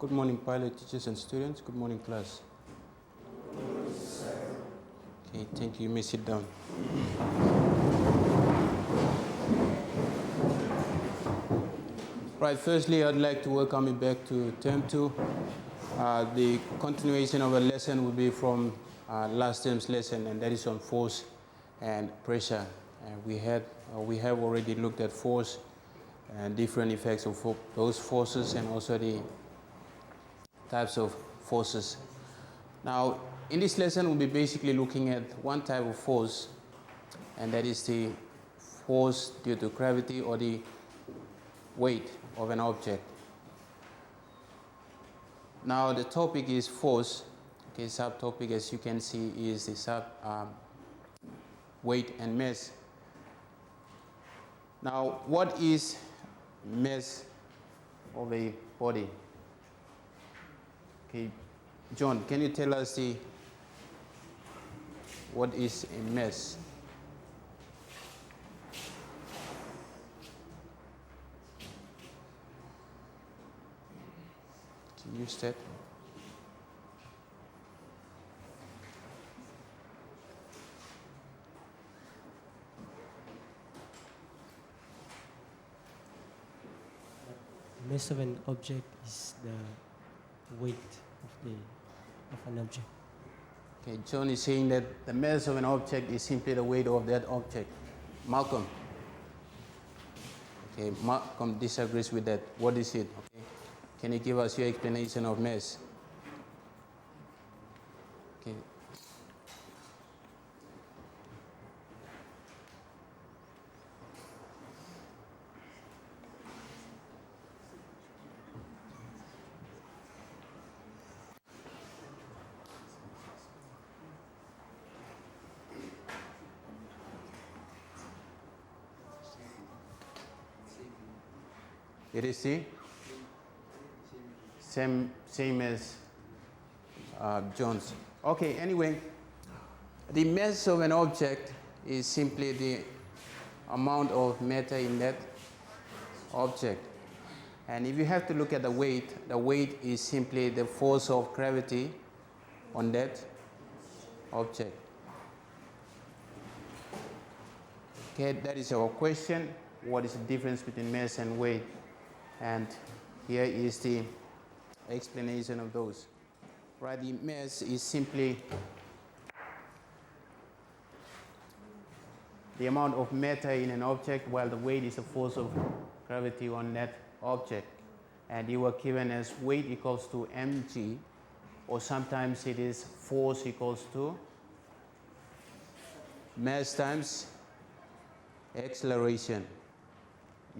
Good morning, pilot teachers and students. Good morning, class. Okay, thank you. You may sit down. Right, firstly, I'd like to welcome you back to Term 2. The continuation of the lesson will be from last term's lesson, and that is on force and pressure. We have already looked at force and different effects of those forces and also the types of forces. Now, in this lesson, we'll be basically looking at one type of force, and that is the force due to gravity or the weight of an object. Now, the topic is force. Okay, subtopic, as you can see, is the weight and mass. Now, what is mass of a body? Okay, John, can you tell us what is a mass? Can you use that? Mass of an object is the weight of an object. Okay, John is saying that the mass of an object is simply the weight of that object. Malcolm. Okay, Malcolm disagrees with that. What is it? Okay, can you give us your explanation of mass? Okay. It is the same as John's. Okay, anyway, the mass of an object is simply the amount of matter in that object. And if you have to look at the weight is simply the force of gravity on that object. Okay, that is our question. What is the difference between mass and weight? And here is the explanation of those. Right, the mass is simply the amount of matter in an object, while the weight is the force of gravity on that object. And you are given as weight equals to mg, or sometimes it is force equals to mass times acceleration.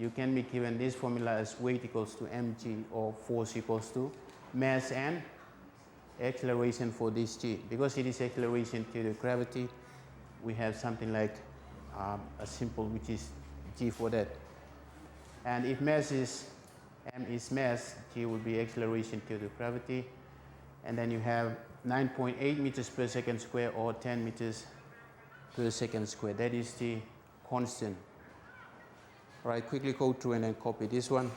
You can be given this formula as weight equals to mg, or force equals to mass and acceleration for this g. Because it is acceleration due to gravity, we have something like a simple, which is g for that. And if mass is m is mass, g will be acceleration due to gravity. And then you have 9.8 meters per second square, or 10 meters per second square. That is the constant. All right, quickly go through and then copy this one.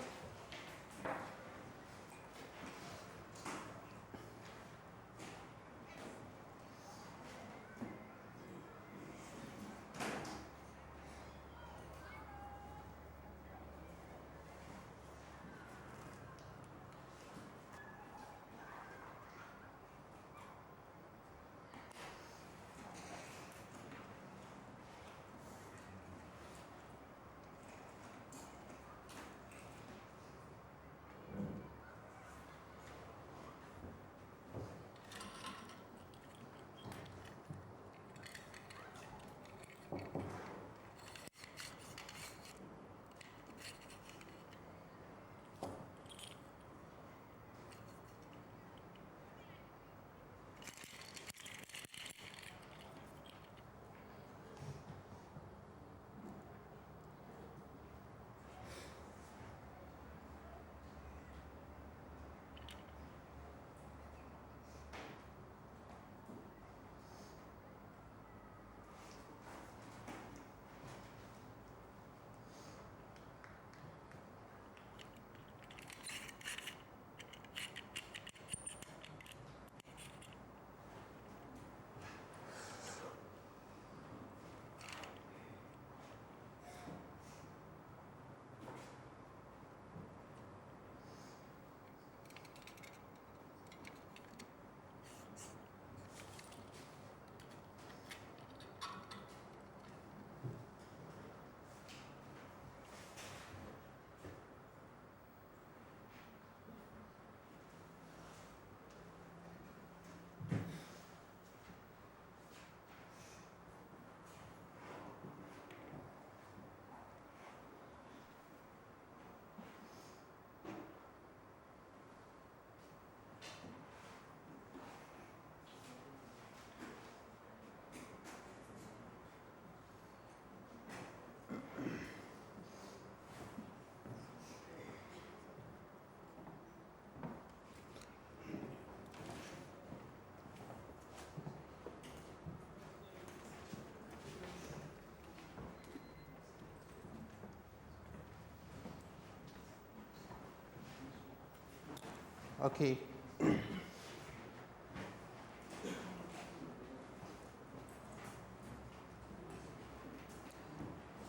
Okay.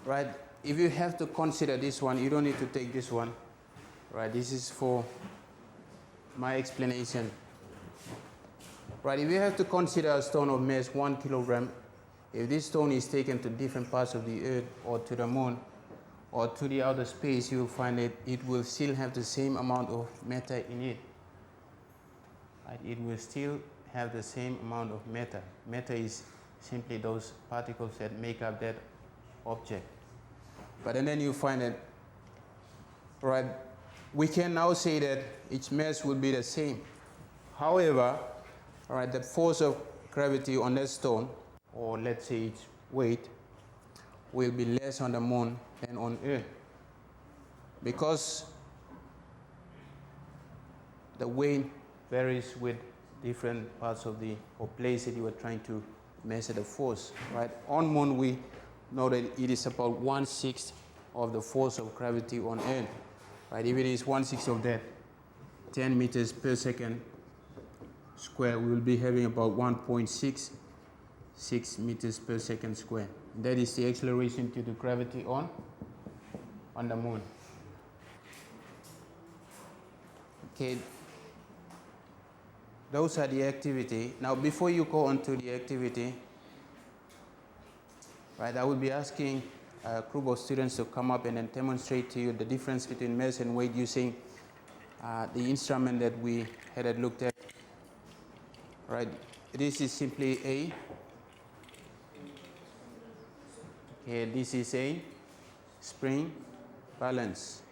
Right, if you have to consider this one, you don't need to take this one. Right, this is for my explanation. Right, if you have to consider a stone of mass 1 kilogram, if this stone is taken to different parts of the earth or to the moon or to the outer space, you will find that it will still have the same amount of matter in it. Right, it will still have the same amount of matter. Matter is simply those particles that make up that object. But and then you find that, right, we can now say that its mass will be the same. However, right, the force of gravity on that stone, or let's say its weight, will be less on the moon than on Earth. Because the weight varies with different parts of the or place that you are trying to measure the force. Right? On moon we know that it is about 1/6 of the force of gravity on Earth. Right? If it is 1/6 of that, 10 meters per second square, we will be having about 1.66 meters per second square. That is the acceleration due to gravity on the moon. Okay. Those are the activity. Now, before you go on to the activity, right, I will be asking a group of students to come up and then demonstrate to you the difference between mass and weight using the instrument that we had looked at. Right, this is simply a. Okay, this is a spring balance.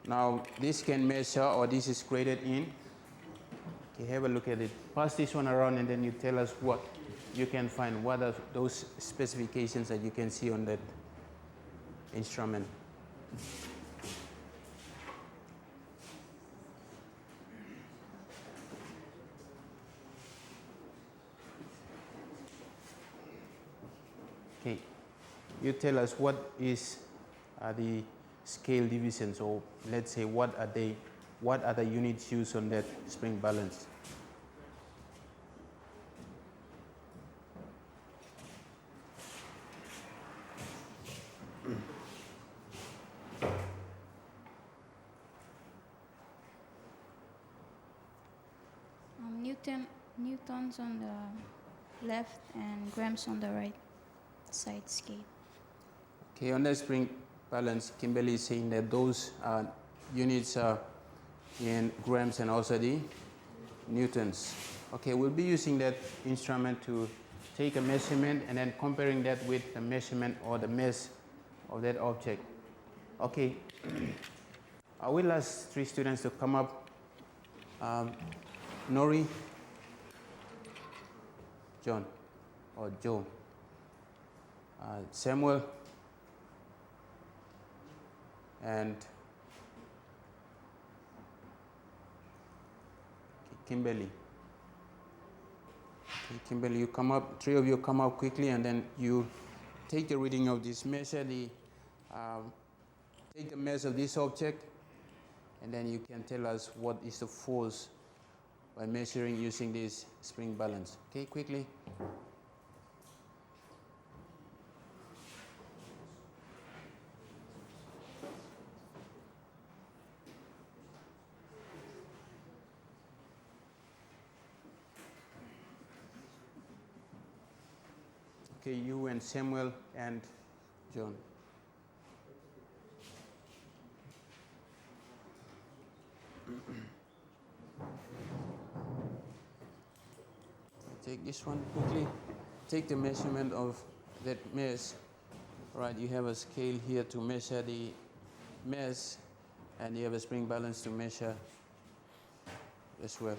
Now, this can measure, or this is graded in. Okay, have a look at it. Pass this one around and then you tell us what you can find. What are those specifications that you can see on that instrument? Okay, you tell us what is the scale divisions, or let's say what are the units used on that spring balance? Newtons on the left and grams on the right side scale. Okay, on the spring balance, Kimberly is saying that those units are in grams and also the newtons. Okay, we'll be using that instrument to take a measurement and then comparing that with the measurement or the mass of that object. Okay, I will ask 3 students to come up. Nori, John, or Joe, Samuel, and Kimberly. Okay, Kimberly, you come up. 3 of you come up quickly, and then you take the reading of this, measure the, take the mass of this object, and then you can tell us what is the force by measuring using this spring balance. Okay, quickly. Okay, you and Samuel and John. Take this one quickly. Take the measurement of that mass. Right, you have a scale here to measure the mass, and you have a spring balance to measure as well.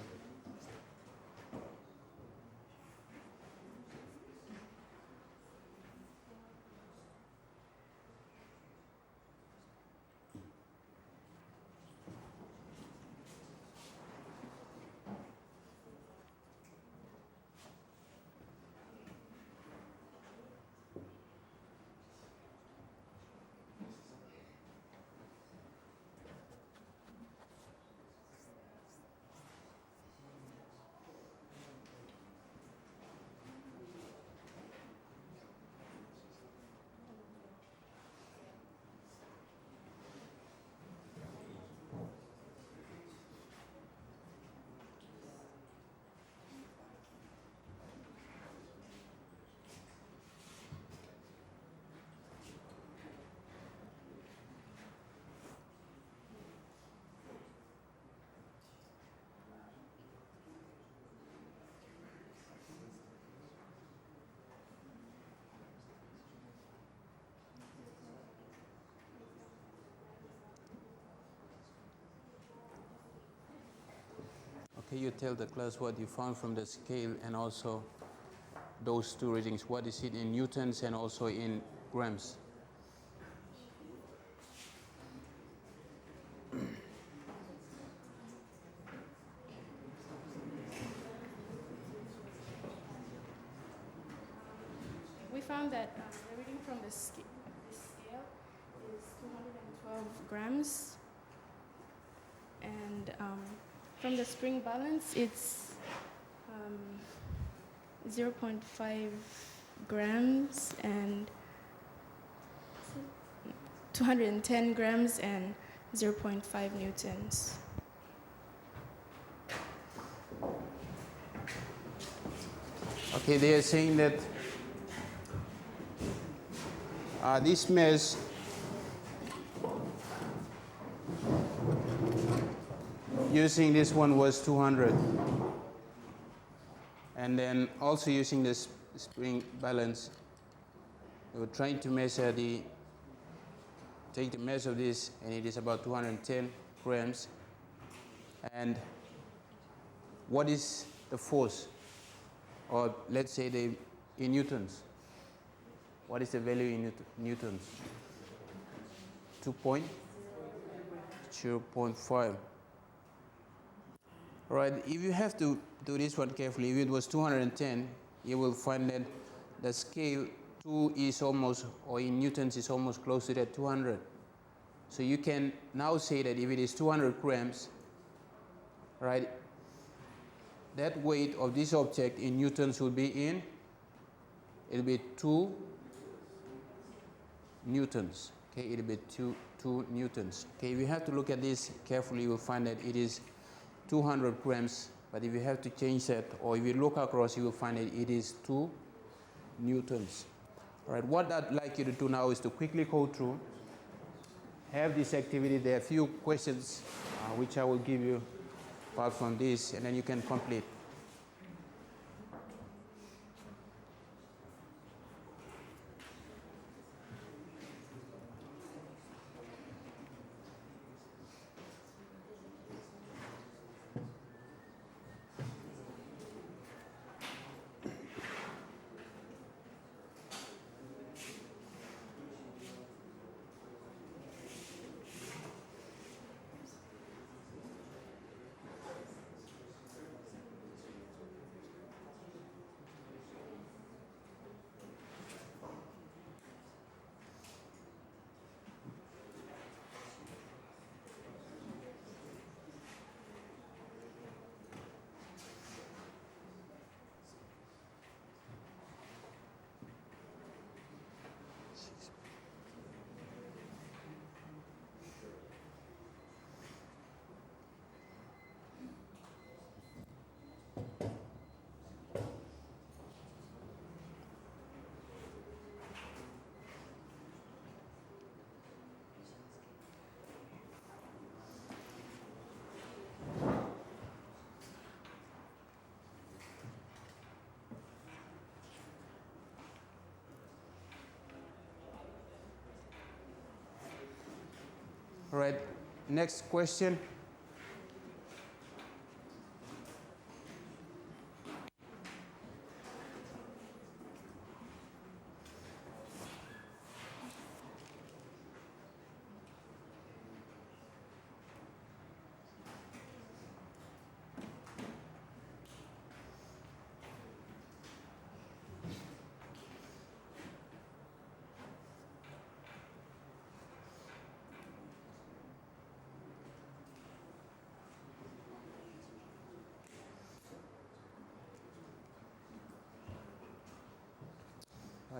can you tell the class what you found from the scale and also those two readings? What is it in newtons and also in grams? We found that the reading from the scale is 212 grams, and from the spring balance it's 0.5 grams and 210 grams and 0.5 newtons. Okay, they are saying that this mesh using this one was 200, and then also using this spring balance, we were trying to measure take the measure of this, and it is about 210 grams. And what is the force, or let's say in newtons? What is the value in newtons? 2.0.5. Right, if you have to do this one carefully, if it was 210, you will find that the scale 2 is almost, or in newtons is almost close to that 200. So you can now say that if it is 200 grams, right, that weight of this object in newtons will be it'll be 2 newtons. Okay, it'll be 2 newtons. Okay, if you have to look at this carefully, you will find that it is 200 grams, but if you have to change that, or if you look across, you will find that it is 2 newtons. All right, what I'd like you to do now is to quickly go through, have this activity. There are a few questions which I will give you apart from this, and then you can complete. All right, next question.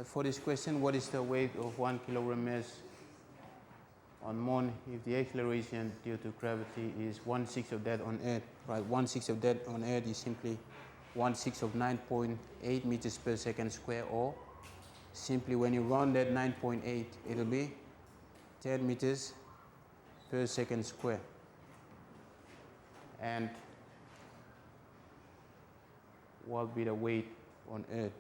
For this question, what is the weight of 1 kilogram mass on Moon if the acceleration due to gravity is 1/6 of that on Earth? Right, 1/6 of that on Earth is simply 1/6 of 9.8 meters per second square, or simply when you run that 9.8, it'll be 10 meters per second square. And what will be the weight on Earth?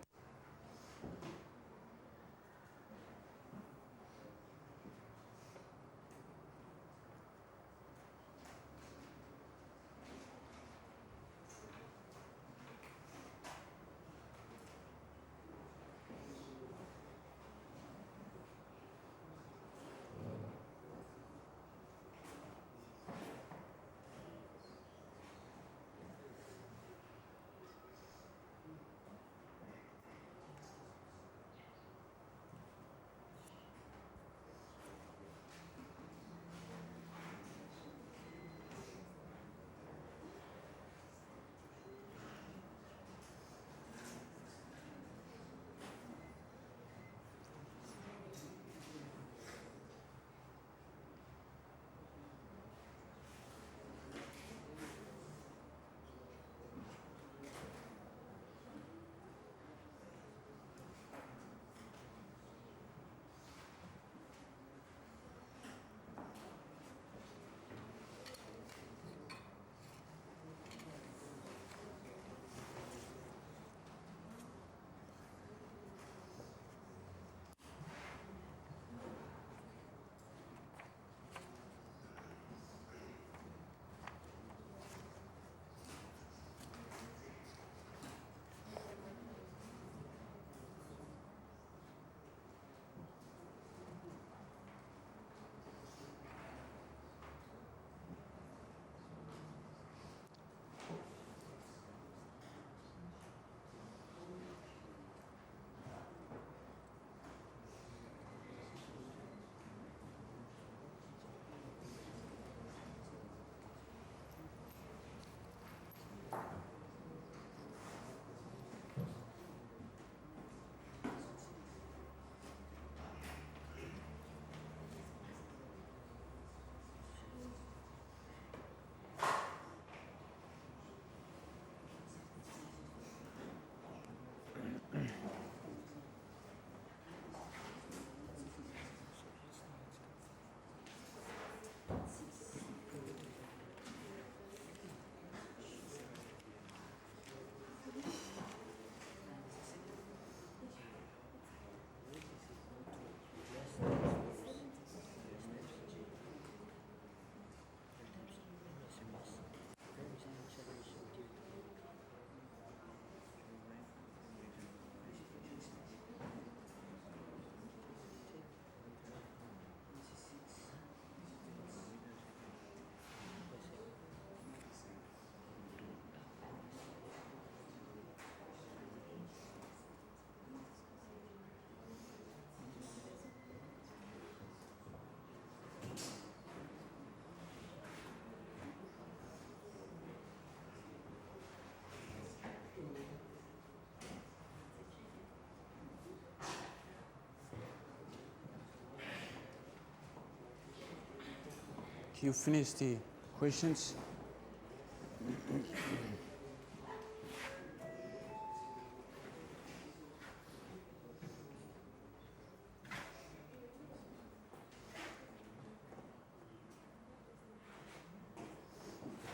You finished the questions?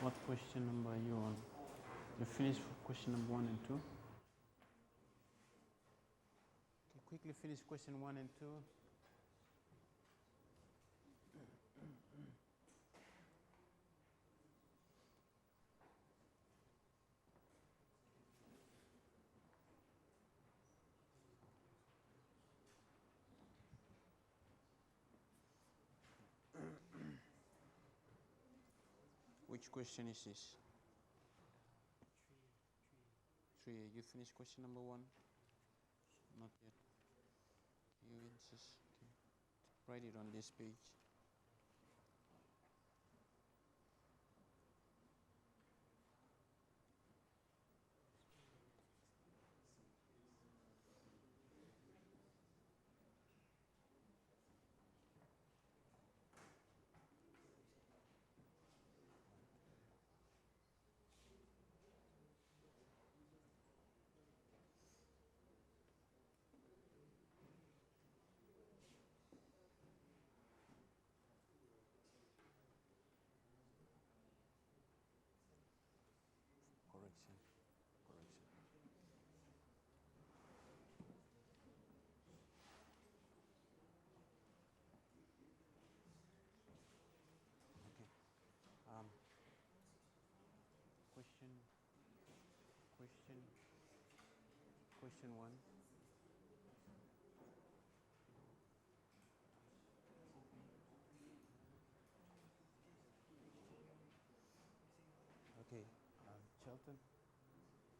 What question number are you on? You finished question number 1 and 2? Okay, quickly finish question 1 and 2. Which question is this? 3. You finished question number 1? Not yet. You answers. Okay. Write it on this page. Correction. Okay. Question 1. Okay. Charlton.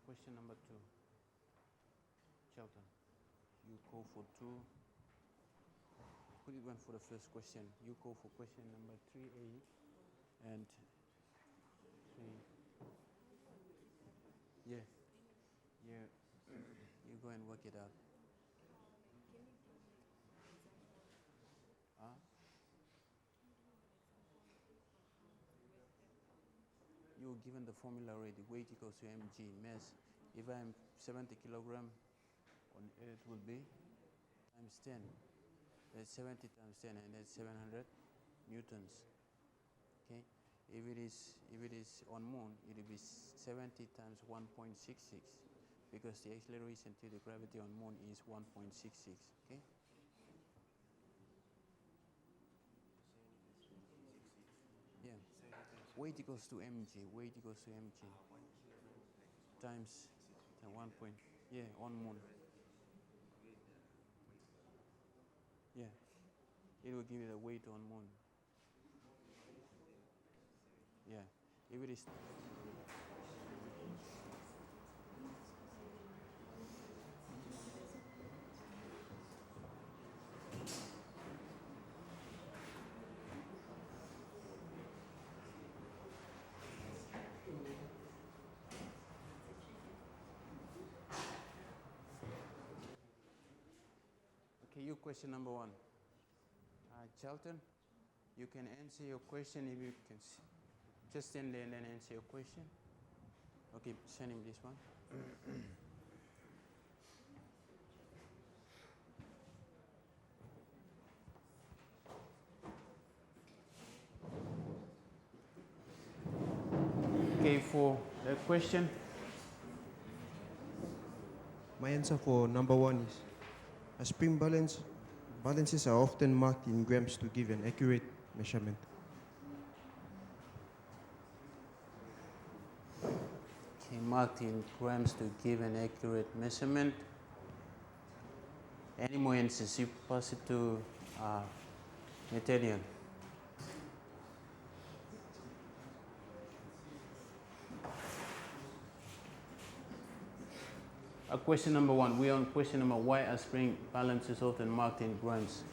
Question number 2. Charlton. You go for 2. Who did one for the first question? You go for question number 3A and 3. Yeah. Yeah. You go and work it out. Huh? You're given the formula already. Weight equals to mg. Mass. If I'm 70 kilogram on Earth will be times 10. That's 70 times 10, and that's 700 newtons. Okay. If it is on Moon, it will be 70 times 1.66, because the acceleration to the gravity on Moon is 1.66. Okay. Yeah. Weight equals to mg. Weight equals to mg times 1 point. Yeah, on Moon. Yeah. It will give you the weight on Moon. Yeah. If it is. Okay, you question number 1. Charlton, you can answer your question if you can. Just stand there and then answer your question. Okay, send him this one. Okay, for the question. My answer for number 1 is a spring balances are often marked in grams to give an accurate measurement. Okay, marked in grams to give an accurate measurement. Any more answers? You pass it to Nathaniel. Question number 1. We are on question number why are spring balances often marked in grams?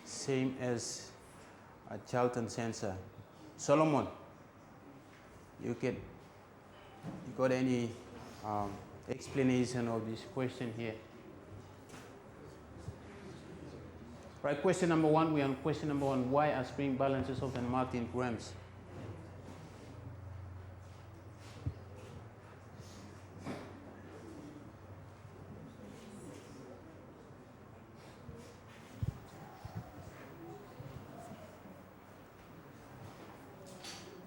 Same as a Charlton sensor. Solomon, You got any explanation of this question here? Right, question number one. We are on question number one. Why are spring balances often marked in grams?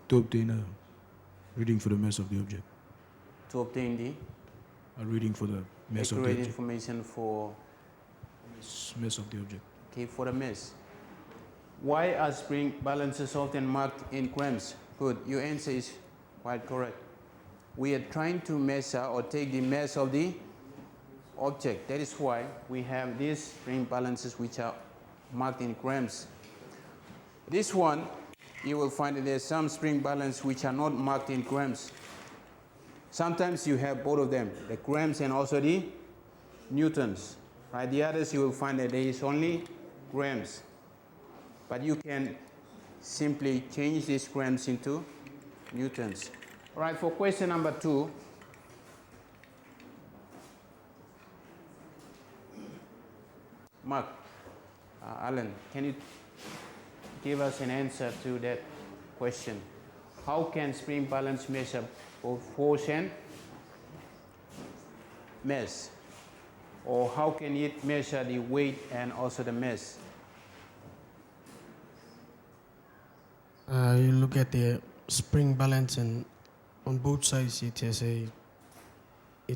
To obtain a reading for the mass of the object. To obtain the A reading for the mass of the accurate object. information for Mass of the object. for the mass. Why are spring balances often marked in grams? Good. Your answer is quite correct. We are trying to measure or take the mass of the object. That is why we have these spring balances which are marked in grams. This one, you will find that there's some spring balance which are not marked in grams. Sometimes you have both of them, the grams and also the newtons. Right? The others you will find that there is only grams. But you can simply change these grams into newtons. All right, for question number 2. Mark, Alan, can you give us an answer to that question? How can spring balance measure both force and mass? Or how can it measure the weight and also the mass? You look at the spring balance, and on both sides it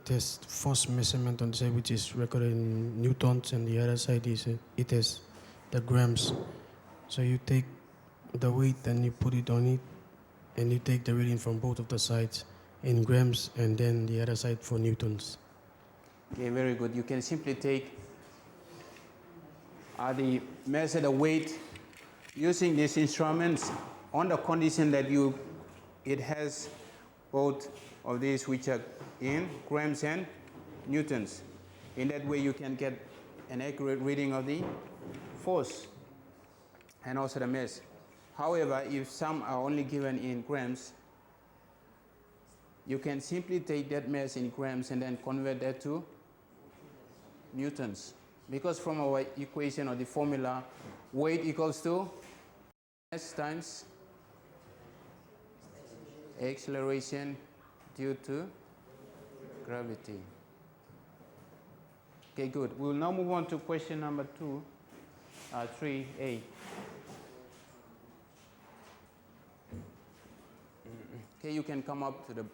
has force measurement on the side which is recorded in newtons, and the other side it has the grams. So you take the weight and you put it on it, and you take the reading from both of the sides in grams, and then the other side for newtons. Okay, very good. You can simply take measure the weight using these instruments on the condition that it has both of these which are in grams and newtons. In that way you can get an accurate reading of the force and also the mass. However, if some are only given in grams, you can simply take that mass in grams and then convert that to newtons. Because from our equation or the formula, weight equals to mass times acceleration due to gravity. Okay, good. We'll now move on to question number 3A. Okay, you can come up to the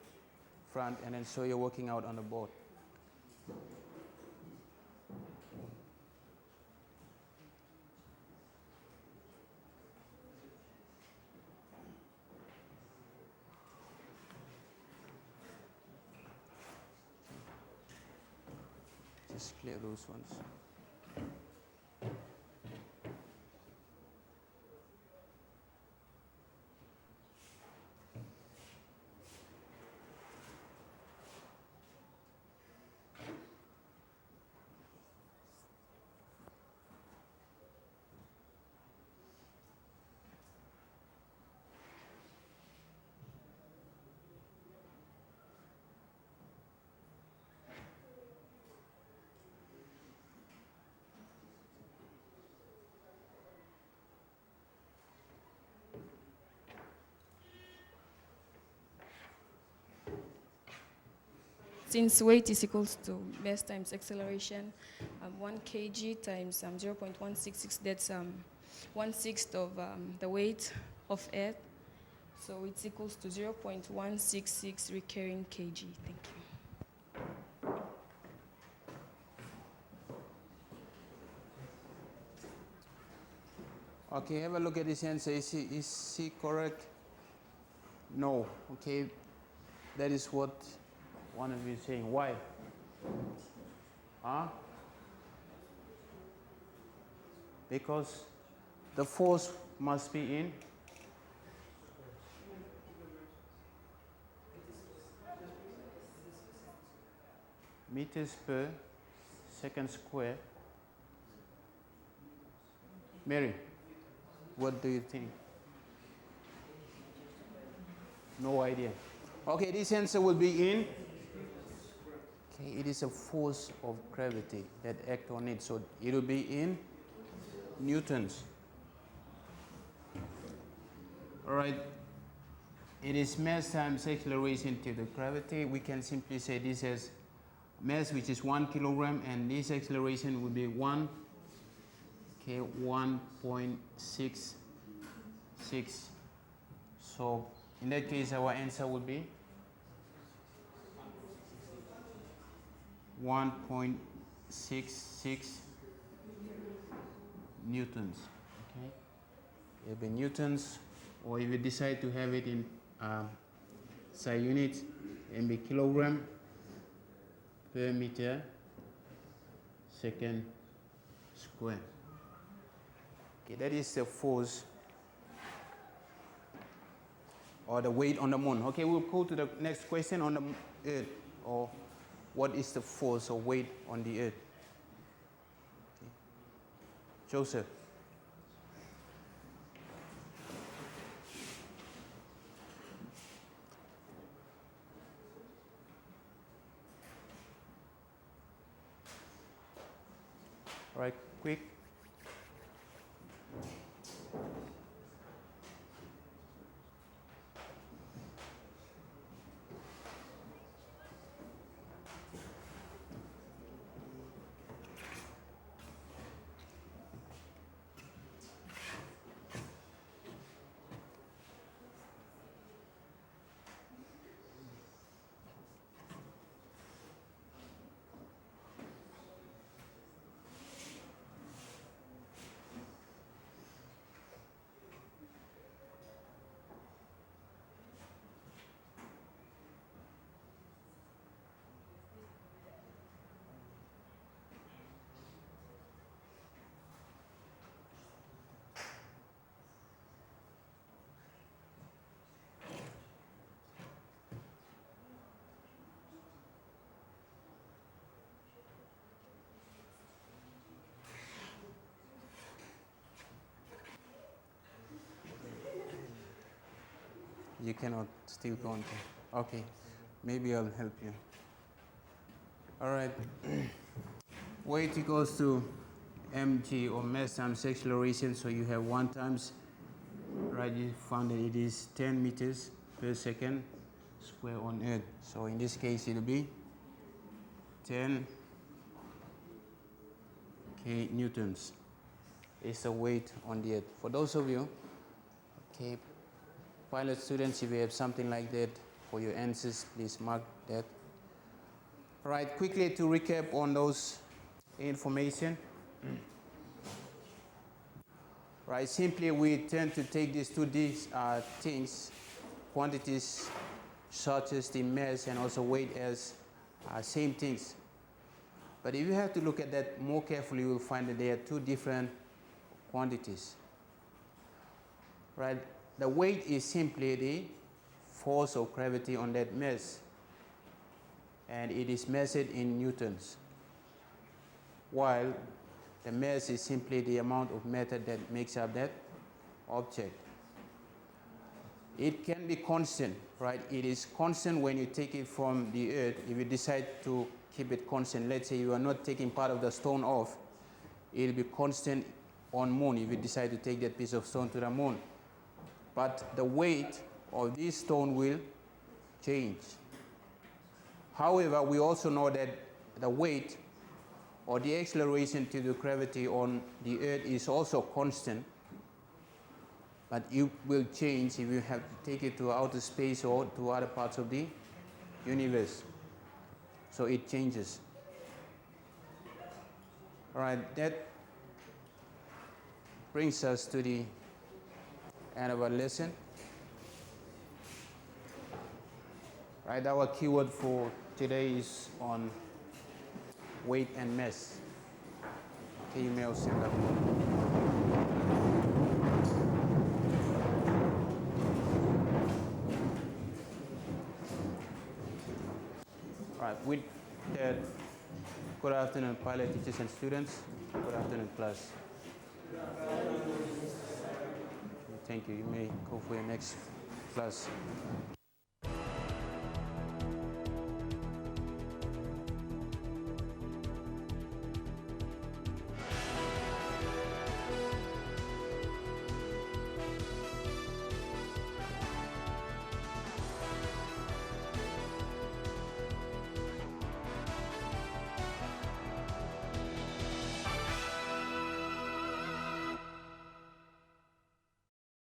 front and then show your working out on the board. Just clear those ones. Since weight is equals to mass times acceleration, 1 kg times 0.166, that's 1/6 of the weight of Earth. So it's equals to 0.166 recurring kg. Thank you. Okay, have a look at this answer. Is he correct? No. Okay, that is what one of you is saying. Why? Huh? Because the force must be in meters per second square. Mary, what do you think? No idea. Okay, this answer will be in. Okay, it is a force of gravity that act on it, so it will be in newtons. All right. It is mass times acceleration to the gravity. We can simply say this as mass, which is 1 kilogram, and this acceleration will be 1.66. So in that case, our answer would be 1.66 newtons. Okay, it will be newtons, or if you decide to have it in SI units, it will be kilogram per meter second square. Okay, that is the force or the weight on the moon. Okay, we'll go to the next question on the Earth, or what is the force or weight on the Earth? Okay. Joseph. All right, quick. You cannot still go on. Okay, maybe I'll help you. All right. Weight equals to mg, or mass times acceleration. So you have 1 times, right? You found that it is 10 meters per second square on Earth. So in this case, it'll be 10 k newtons. Is the weight on the Earth. For those of you, okay, pilot students, if you have something like that for your answers, please mark that. All right, quickly to recap on those information. Right, simply we tend to take these two things, quantities such as the mass and also weight, as same things. But if you have to look at that more carefully, you will find that they are two different quantities. Right? The weight is simply the force of gravity on that mass, and it is measured in newtons, while the mass is simply the amount of matter that makes up that object. It can be constant, right? It is constant when you take it from the Earth. If you decide to keep it constant, let's say you are not taking part of the stone off, it will be constant on moon if you decide to take that piece of stone to the moon. But the weight of this stone will change. However, we also know that the weight or the acceleration to the gravity on the Earth is also constant, but it will change if you have to take it to outer space or to other parts of the universe. So it changes. All right, that brings us to the end of our lesson. Right, our keyword for today is on weight and mass. Okay, you may all stand up. All right, with that, good afternoon, pilot teachers and students. Good afternoon, class. Thank you. You may go for your next class.